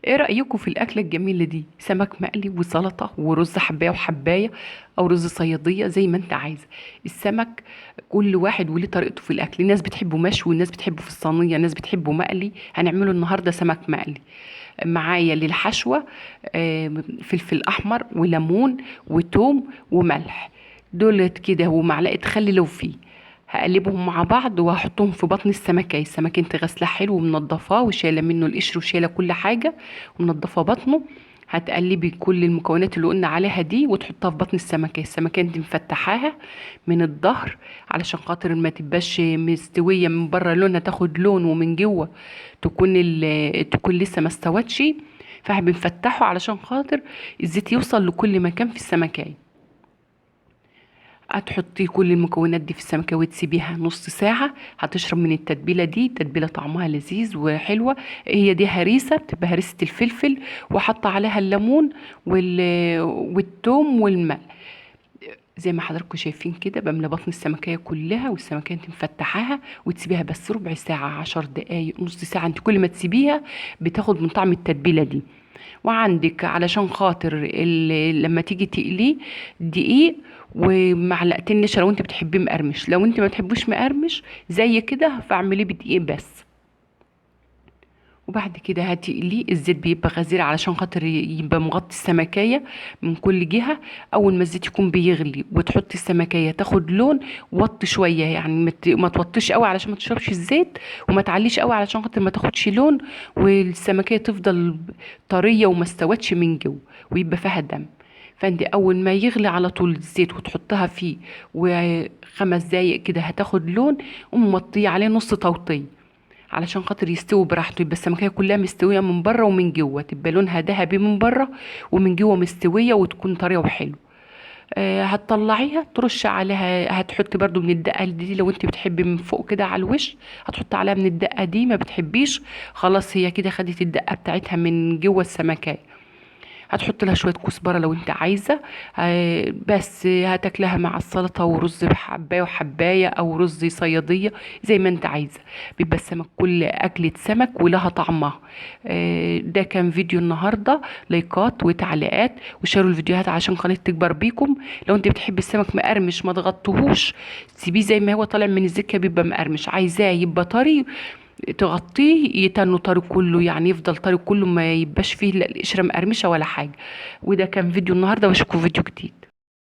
ايه رأيكم في الأكلة الجميلة دي؟ سمك مقلي وسلطة ورز حباية وحباية، أو رز صيادية زي ما انت عايزة. السمك كل واحد وليه طريقته في الأكل، الناس بتحبه مشوي، الناس بتحبه في الصينية، الناس بتحبه مقلي. هنعمله النهاردة سمك مقلي. معايا للحشوة فلفل أحمر وليمون وتوم وملح، دولت كده ومعلقة خل لو فيه. هقلبهم مع بعض وهحطهم في بطن السمكية. السمكة انت غسلاه حلو ومنضفاه وشايله منه القشر وشايله كل حاجة ومنضفه بطنه. هتقلبي كل المكونات اللي قلنا عليها دي وتحطها في بطن السمكة. السمكة انت مفتحاها من الظهر علشان خاطر ما تبقاش مستوية من بره، لونها تاخد لون، ومن جوه تكون لسه ما استوتش. فبنفتحه علشان خاطر الزيت يوصل لكل مكان في السمكية. هتحطي كل المكونات دي في السمكة وتسيبيها نص ساعة. هتشرب من التتبيلة دي، تتبيلة طعمها لذيذ وحلوة. هي دي هريسة، بتبقى هريسة الفلفل، وحط عليها الليمون والثوم والماء. زي ما حضراتكم شايفين كده بملى بطن السمكية كلها، والسمكية انت مفتحاها وتسيبيها بس ربع ساعة، 10 دقايق، نص ساعة. انت كل ما تسيبيها بتاخد من طعم التتبيلة دي. وعندك علشان خاطر لما تيجي تقليه دقيق ومعلقتين نشا لو انت بتحبيه مقرمش. لو انت ما بتحبوش مقرمش زي كده فاعمليه بدقيق بس. وبعد كده هتقليه. الزيت بيبقى غزير علشان خاطر يبقى مغطي السمكية من كل جهة. اول ما الزيت يكون بيغلي وتحطي السمكية تاخد لون، وطي شوية يعني ما توطيش قوي علشان ما تشربش الزيت، وما تعليش قوي علشان خاطر ما تاخدش لون، والسمكية تفضل طرية وما استوتش من جوه ويبقى فيها دم. فانت اول ما يغلي على طول الزيت وتحطها فيه، و5 دقايق كده هتاخد لون، ومطيه عليه نص توطيه علشان خاطر يستوي براحته. يبقى السمكية كلها مستوية من بره ومن جوه، تبقى لونها ذهبي من بره ومن جوه مستوية وتكون طرية وحلو. هتطلعيها ترش عليها. هتحطي برضو من الدقة دي لو انت بتحبي من فوق كده على الوش، هتحطي عليها من الدقة دي. ما بتحبيش خلاص، هي كده خدت الدقة بتاعتها من جوه السمكية. هتحط لها شويه كزبره لو انت عايزه. بس هتاكلها مع السلطه ورز بحبايه وحبايه، او رز صياديه زي ما انت عايزه. بيبقى السمك كل اكله سمك ولها طعمها. ده كان فيديو النهارده. لايكات وتعليقات وشاروا الفيديوهات عشان قناه تكبر بيكم. لو انت بتحب السمك مقرمش ما تغطوهوش، سيبيه زي ما هو طالع من الزكه بيبقى مقرمش. عايزاه يبقى طري تغطيه يتنه طري كله، يعني يفضل طري كله، ما يبقاش فيه لا القشره مقرمشه ولا حاجه. وده كان فيديو النهارده، واشوفكم في فيديو جديد.